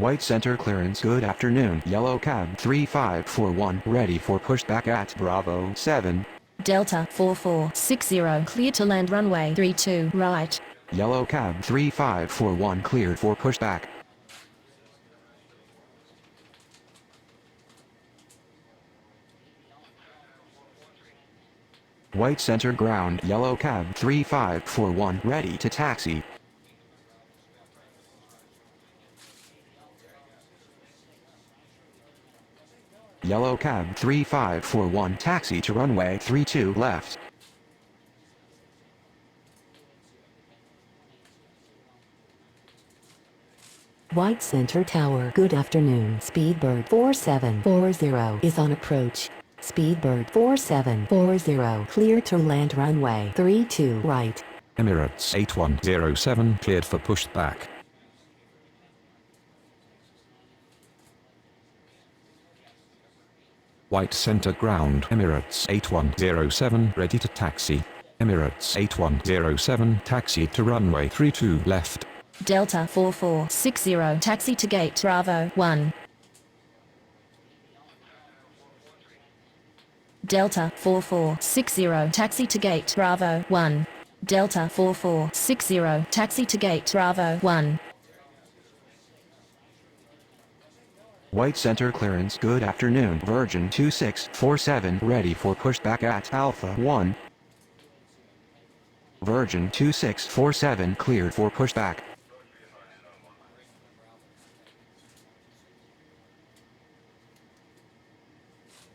White center clearance. Good afternoon. Yellow cab 3541 ready for pushback at Bravo 7. Delta 4460 clear to land runway 32 right. Yellow cab 3541 cleared for pushback. White center ground. Yellow cab 3541 ready to taxi. Yellow cab 3541 taxi to runway 32 left. White Center Tower. Good afternoon. Speedbird 4740 is on approach. Speedbird 4740 clear to land runway 32 right. Emirates 8107 cleared for pushback. White center ground. Emirates 8107 ready to taxi. Emirates 8107 taxi to runway 32 left. Delta 4460 taxi to gate Bravo 1. Delta 4460 taxi to gate Bravo 1. Delta 4460 taxi to gate Bravo 1. White center clearance. Good afternoon. Virgin 2647 ready for pushback at Alpha 1. Virgin 2647 cleared for pushback.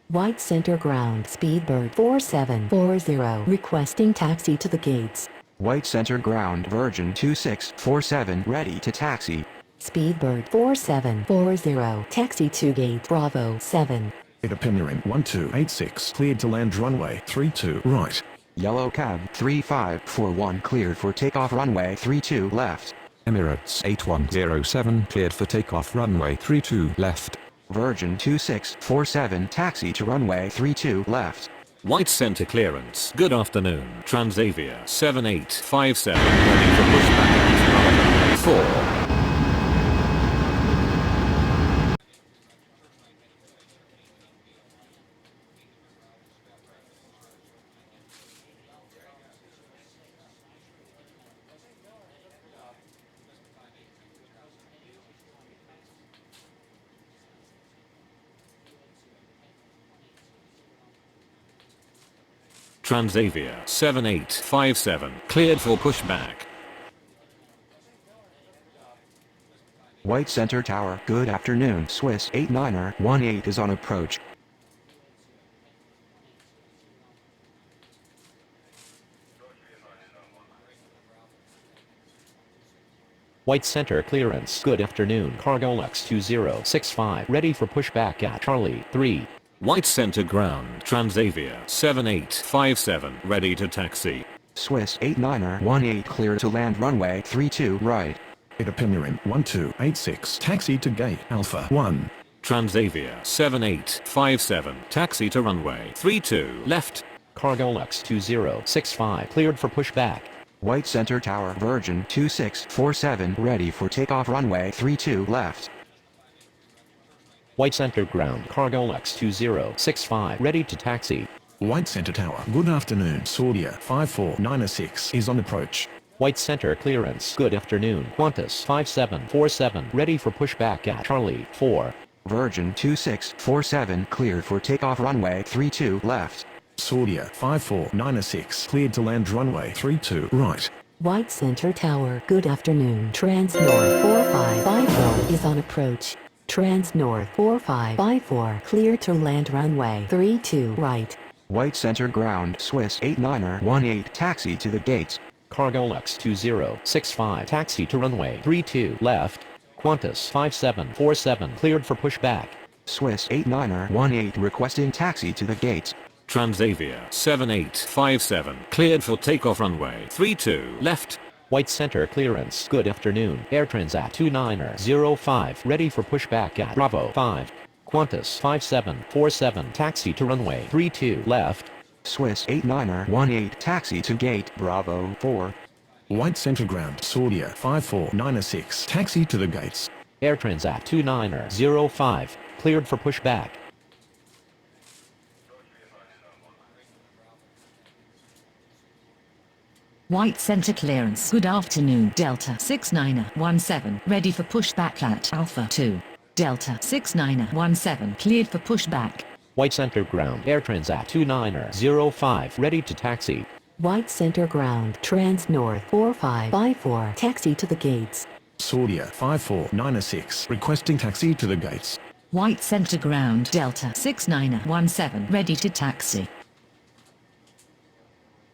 White Center ground. Speedbird 4740 requesting taxi to the gates. White center ground. Virgin 2647 ready to taxi. Speedbird 4740 taxi to gate Bravo 7. Opinion 1286 cleared to land runway 32 right. Yellow cab 3541 cleared for takeoff runway 32 left. Emirates 8107 cleared for takeoff runway 32 left. Virgin 2647 taxi to runway 32 left. White center clearance. Good afternoon. Transavia 7857 ready for pushback at Bravo 4. Transavia 7857 cleared for pushback. White center tower. Good afternoon. Swiss 89er18 is on approach. White center clearance. Good afternoon. Cargo Lux 2065 ready for pushback at Charlie 3. White center ground. Transavia 7857 ready to taxi. Swiss 89er18 clear to land runway 32 right. Opinion 1286 taxi to gate Alpha 1. Transavia 7857 taxi to runway 32 left. Cargo Lux 2065 cleared for pushback. White center tower. Virgin 2647 ready for takeoff runway 32 left. White center ground. Cargo Lux 2065 ready to taxi. White Center Tower. Good afternoon. Saudia 5496 is on approach. White center clearance. Good afternoon. Qantas 5747 ready for pushback at Charlie 4. Virgin 2647 cleared for takeoff runway 32 left. Saudia 5496 cleared to land runway 32 right. White Center Tower. Good afternoon. Trans North 4554 is on approach. Trans North 4554 clear to land runway 32 right. White center ground. Swiss 89er18 taxi to the gates. Cargo Lux 2065 taxi to runway 32 left. Qantas 5747 cleared for pushback. Swiss 89er18 requesting taxi to the gates. Transavia 7857 cleared for takeoff runway 32 left. White center clearance. Good afternoon. Air Transat 29er05 ready for pushback at Bravo 5. Qantas 5747 taxi to runway 32 left. Swiss 89er18 taxi to gate Bravo 4. White Center Ground. Saudia 5496 taxi to the gates. Air Transat 2905, cleared for pushback. White center clearance. Good afternoon. Delta 6917, ready for pushback at Alpha 2. Delta 6917, cleared for pushback. White center ground. Air Transat 2905, ready to taxi. White center ground. Trans North 4554. Taxi to the gates. Saudia 54906, requesting taxi to the gates. White center ground. Delta 6917, ready to taxi.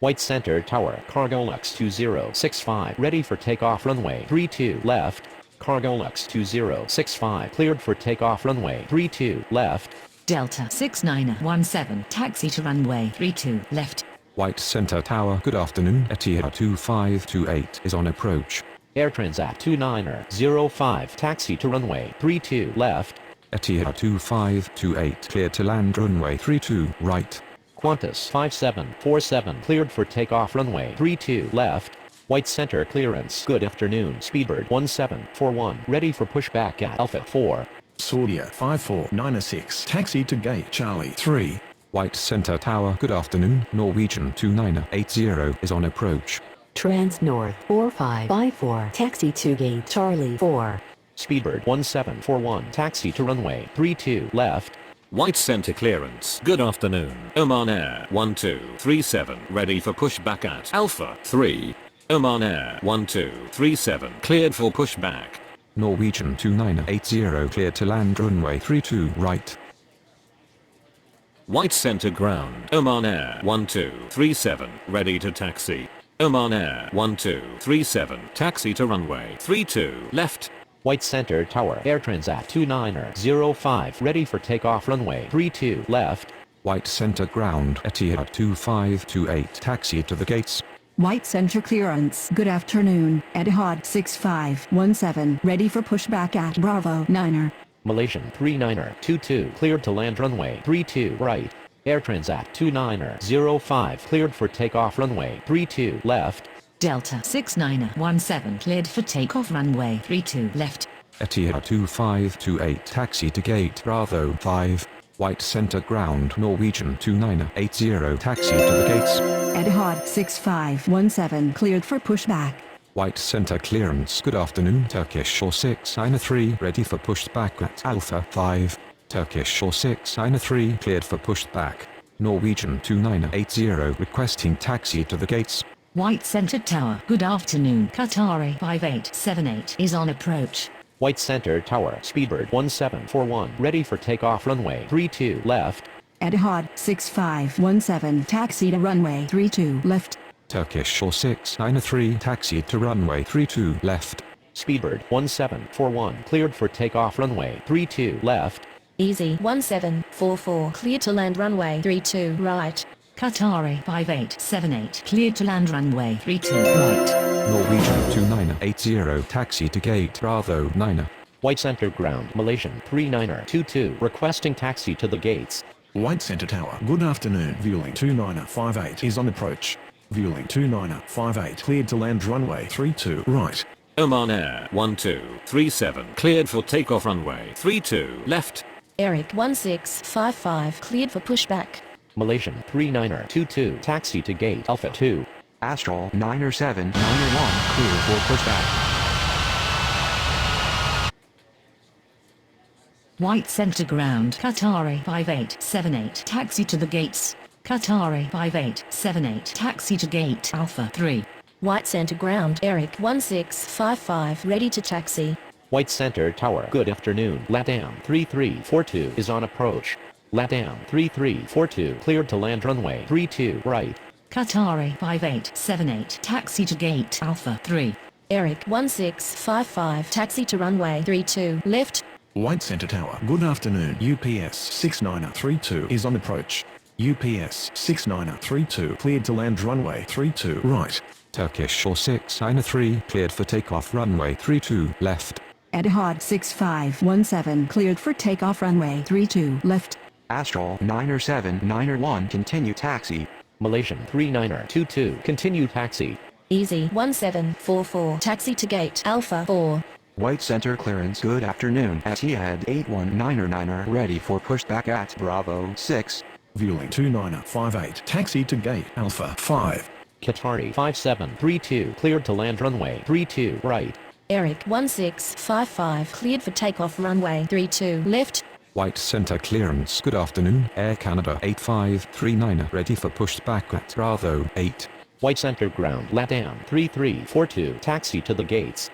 White center tower. Cargolux 2065, ready for takeoff runway 32 left. Cargolux 2065, cleared for takeoff runway 32 left. Delta 6917, taxi to runway 32 left. White Center Tower, good afternoon. Etihad 2528 is on approach. Air Transat 2905, taxi to runway 32 left. Etihad 2528 cleared to land runway 32 right. Qantas 5747, cleared for takeoff runway 32 left. White center clearance. Good afternoon. Speedbird 1741, ready for pushback at Alpha 4. Saudia 54906, taxi to gate Charlie 3. White Center Tower, good afternoon. Norwegian 2980 is on approach. Trans North 4554. Taxi to gate Charlie 4. Speedbird 1741, taxi to runway 32 left. White center clearance. Good afternoon. Oman Air 1237, ready for pushback at Alpha 3. Oman Air 1237, cleared for pushback. Norwegian 2980 cleared to land runway 32 right. White center ground. Oman Air 1237, ready to taxi. Oman Air 1237, taxi to runway 32 left. White center tower. Air Transat 2905, ready for takeoff runway 32 left. White Center ground. Etihad 2528 taxi to the gates. White center clearance. Good afternoon. Etihad 6517, ready for pushback at Bravo 9er. Malaysian 3922, cleared to land runway 32 right. Air Transat 2905, cleared for takeoff runway 32 left. Delta 6917, cleared for takeoff runway 32 left. Etihad 2528 taxi to gate Bravo 5. White Center ground. Norwegian 2980 taxi to the gates. Etihad 6517, cleared for pushback. White Center clearance. Good afternoon. Turkish 4693 ready for pushback at Alpha 5. Turkish 4693 cleared for pushback. Norwegian 2980 requesting taxi to the gates. White center tower. Good afternoon. Qatari 5878 is on approach. White center tower. Speedbird 1741, ready for takeoff runway 32 left. Etihad 6517, taxi to runway 32 left. Turkish 4693 taxi to runway 32 left. Speedbird 1741, cleared for takeoff runway 32 left. Easy 1744, cleared to land runway 32 right. Qatari 5878, cleared to land runway 32 right. Norwegian 2980 taxi to gate Bravo 9. White center ground. Malaysian 3922, requesting taxi to the gates. White Center Tower, good afternoon. Vueling 2958 is on approach. Vueling 2958, cleared to land runway 32 right. Oman Air 1237, cleared for takeoff runway 32 left. Eric 1655, cleared for pushback. Malaysian 3922, taxi to gate Alpha 2. Astral 90791 clear for pushback. White center ground. Qatari 5878, taxi to the gates. Qatari 5878, taxi to gate Alpha 3. White center ground. Eric 1655, ready to taxi. White center tower. Good afternoon. LATAM 3342 is on approach. LATAM 3342, cleared to land runway 32 right. Qatari 5878, taxi to gate Alpha 3. Eric 1655, taxi to runway 32 left. White Center Tower, good afternoon. UPS 6932 is on approach. UPS 6932 cleared to land runway 32 right. Turkish 4693 cleared for takeoff runway 32 left. Etihad 6517, cleared for takeoff runway 32 left. Astral 90791 continue taxi. Malaysian 3922, continue taxi. Easy 1744, taxi to gate Alpha 4. White center clearance, good afternoon. Etihad 819er ready for pushback at Bravo 6. Vueling 2958, taxi to gate Alpha 5. Qatari 5732 cleared to land runway 32 right. Eric 1655 cleared for takeoff runway 32 left. White center clearance, good afternoon. Air Canada 8539 ready for pushback at Bravo 8. White center ground LATAM 3342 taxi to the gates.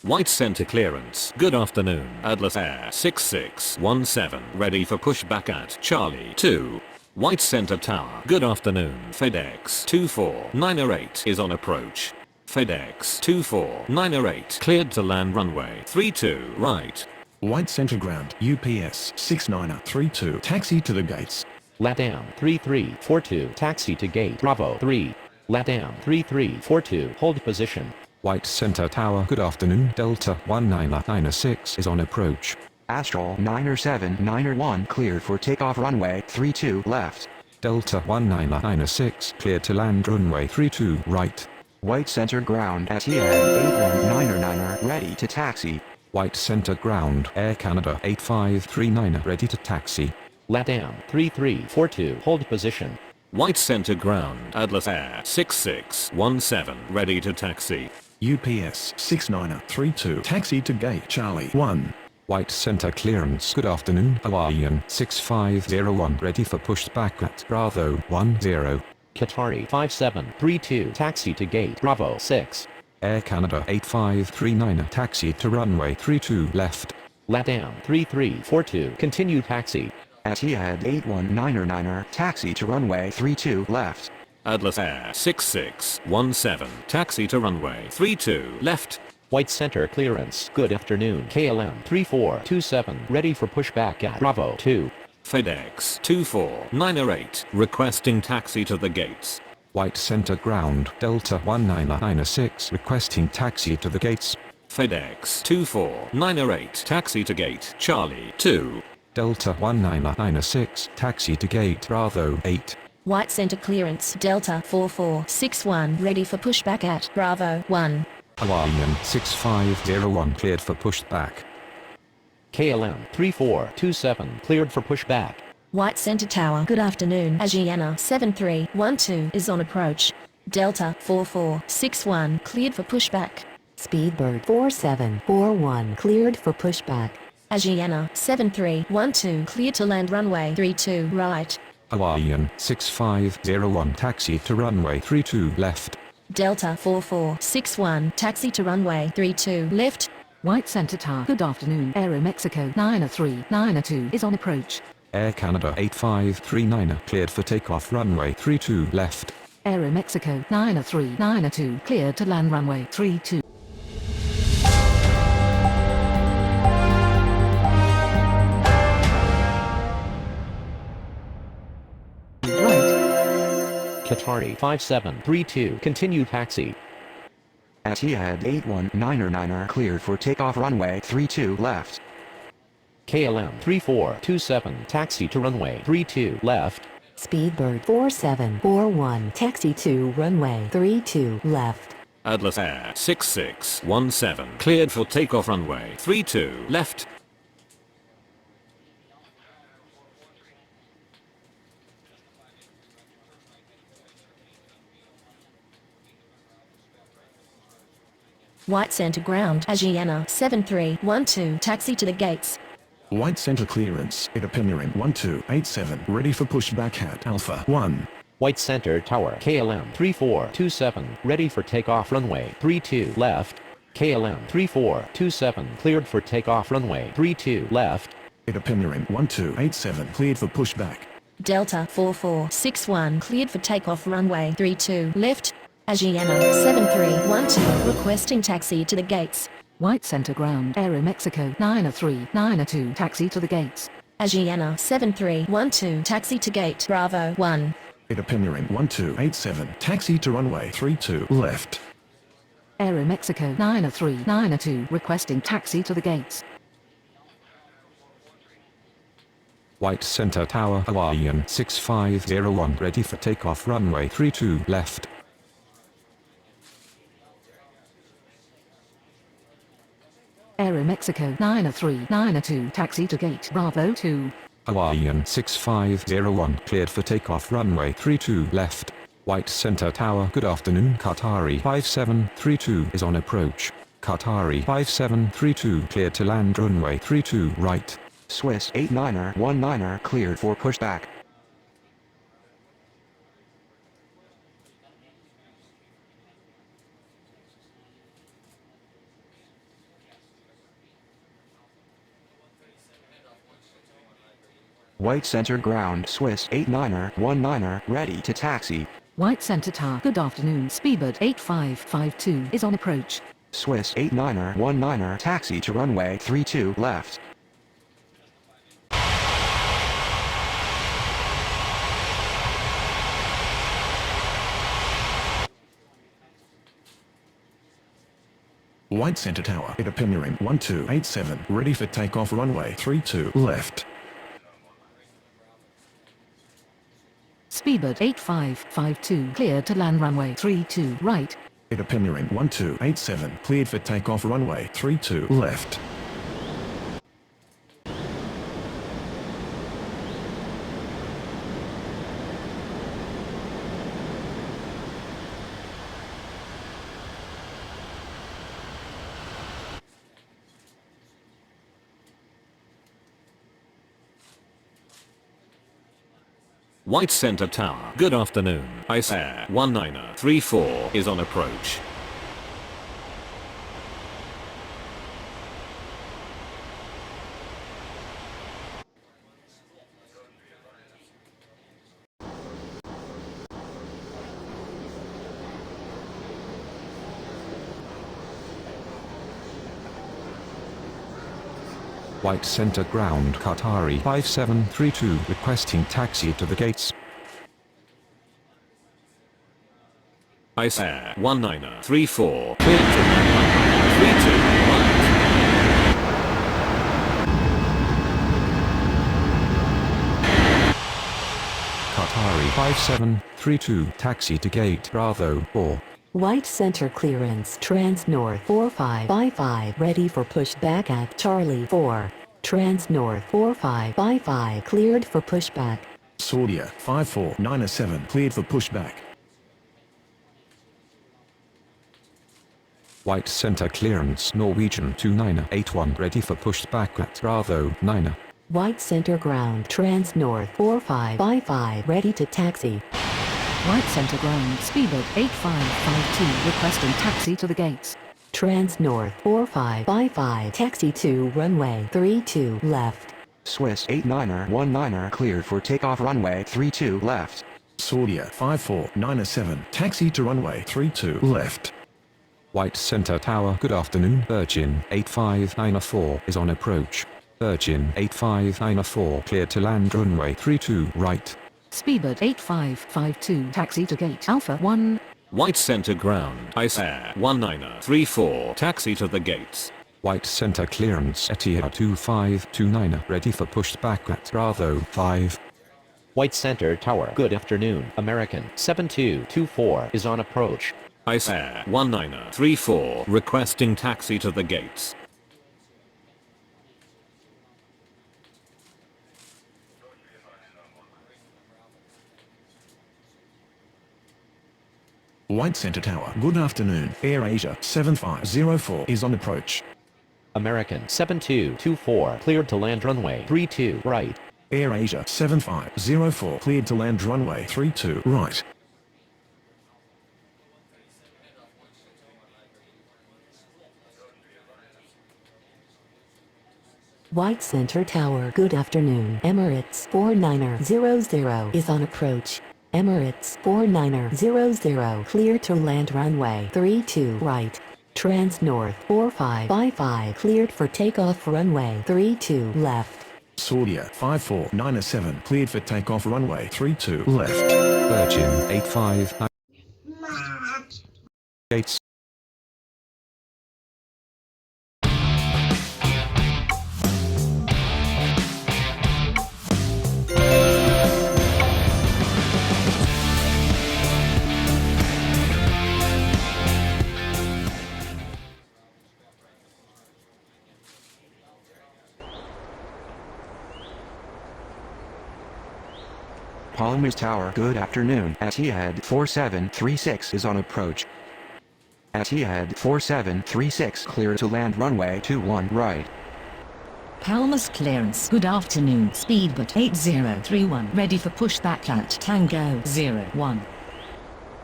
White center clearance, good afternoon. Atlas Air 6617 ready for pushback at Charlie 2. White center tower, good afternoon. FedEx 24908 is on approach. FedEx 24908 cleared to land runway 32 right. White center ground UPS 6932, taxi to the gates. LATAM 3342 taxi to gate Bravo 3. LATAM 3342 hold position. White center tower, good afternoon. Delta 1996 is on approach. Astral 9er7 cleared for takeoff runway 32 left. Delta 1996 cleared to land runway 32 right. White center ground Etihad 819er ready to taxi. White center ground Air Canada 8539 ready to taxi. LATAM 3342 hold position. White center ground Atlas Air 6617 ready to taxi. UPS 6932, taxi to gate Charlie 1. White center clearance, good afternoon. Hawaiian 6501 ready for pushback at Bravo 10. Qatari 5732 taxi to gate Bravo 6. Air Canada 8539 taxi to runway 32 left. LATAM 3342 continue taxi. Etihad 819er taxi to runway 32 left. Atlas Air 6617 taxi to runway 32 left. White center clearance, good afternoon. KLM 3427 ready for pushback at Bravo 2. FedEx 24908 requesting taxi to the gates. White center ground Delta 1996 requesting taxi to the gates. FedEx 24908 taxi to gate Charlie 2. Delta 1996 taxi to gate Bravo 8. White center clearance Delta 4461 ready for pushback at Bravo 1. Hawaiian 6501 cleared for pushback. KLM 3427 cleared for pushback. White center tower, good afternoon. Asiana 7312 is on approach. Delta 4461 cleared for pushback. Speedbird 4741 cleared for pushback. Asiana 7312 cleared to land runway 32 right. Hawaiian 6501 taxi to runway 32 left. Delta 4461 taxi to runway 32 left. White Center Tower, good afternoon. Aeromexico 90392 is on approach. Air Canada 8539 cleared for takeoff runway 32 left. Aeromexico 90392 cleared to land runway 32. Qatari 5732 continue taxi. Etihad 819er cleared for takeoff runway 32 left. KLM 3427 taxi to runway 32 left. Speedbird 4741 taxi to runway 32 left. Atlas Air 6617 cleared for takeoff runway 32 left. White center ground Asiana 7312 taxi to the gates. White center clearance, Itapemirim 1287, ready for pushback at Alpha 1. White center tower KLM 3427 ready for takeoff runway 32 left. KLM 3427 cleared for takeoff runway 32 left. Itapemirim 1287 cleared for pushback. Delta 4461 cleared for takeoff runway 32 left. Asiana 7312 requesting taxi to the gates. White Center ground Aeromexico 90392 taxi to the gates. Asiana 7312 taxi to gate Bravo 1. Itapemirim 1287, taxi to runway 32 left. Aeromexico 90392 requesting taxi to the gates. White Center Tower Hawaiian 6501 ready for takeoff runway 32 left. Mexico 93902, taxi to gate Bravo 2. Hawaiian 6501 cleared for takeoff runway 32 left. White Center Tower, good afternoon. Qatari 5732 is on approach. Qatari 5732 cleared to land runway 32 right. Swiss 89er cleared for pushback. White Center ground Swiss 89er ready to taxi. White Center Tower, good afternoon. Speedbird 8552 is on approach. Swiss 89er taxi to runway 32 left. White Center Tower, it appearing 1287, ready for takeoff runway 32 left. Speedbird 8552 cleared to land runway 32 right. It appearing 1287, cleared for takeoff runway 32 left. White Center Tower, good afternoon. Ice Air 1934 is on approach. White Center ground Qatari 5732 requesting taxi to the gates. Ice Air 1934 cleared to land runway 32 right. Qatari 5732 taxi to gate Bravo 4. White Center clearance Trans North 4555 ready for pushback at Charlie 4. Trans North 4555 cleared for pushback. Saudia 54907 cleared for pushback. White Center clearance Norwegian 2981 ready for pushback at Bravo 9. White Center ground Trans North 4555 ready to taxi. White Center ground Speedbird 8552 requesting taxi to the gates. Trans North 4555 taxi to runway 32 left. Swiss 89er cleared for takeoff runway 32 left. Saudia 54907 taxi to runway 32 left. White Center Tower, good afternoon. Virgin 8594 is on approach. Virgin 8594 cleared to land runway 32 right. Speedbird 8552 taxi to gate Alpha 1. White Center ground Ice Air 1934 taxi to the gates. White Center clearance Etihad 2529 ready for pushback at Bravo 5. White Center Tower, good afternoon. American 7224 is on approach. Ice Air 1934 requesting taxi to the gates. White Center Tower, good afternoon. Air Asia 7504 is on approach. American 7224 cleared to land runway 32 right. Air Asia 7504 cleared to land runway 32 right. White Center Tower, good afternoon. Emirates 4900 is on approach. Emirates 4900 clear to land runway 32 right. Trans North 4555 cleared for takeoff runway 32 left. Saudia 54907 cleared for takeoff runway 32 left. Virgin 859 gates. Palmer's Tower. Good afternoon. Etihad 4736 is on approach. Etihad 4736 clear to land runway 21 right. Palmer's clearance. Good afternoon. Speedboat 8031 ready for pushback at Tango 01.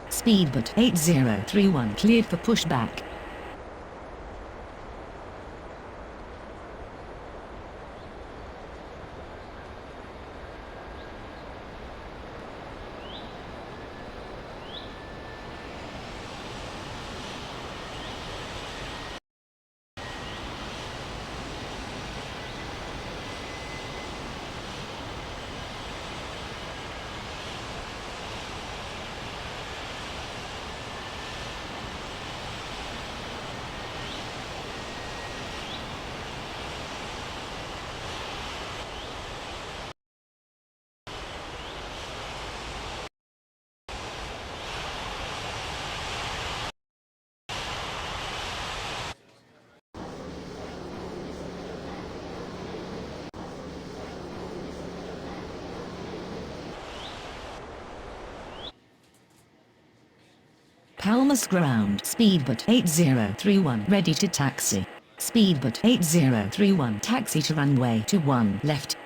Speedboat 8031 cleared for pushback. Palmer's ground. Speedboat 8031 ready to taxi. Speedboat 8031 taxi to runway 21 left.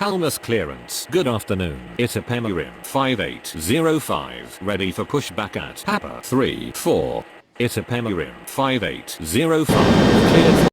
Palmer's clearance. Good afternoon. Itapemirim 5805 ready for pushback at Papa 34. Itapemirim 5805 cleared for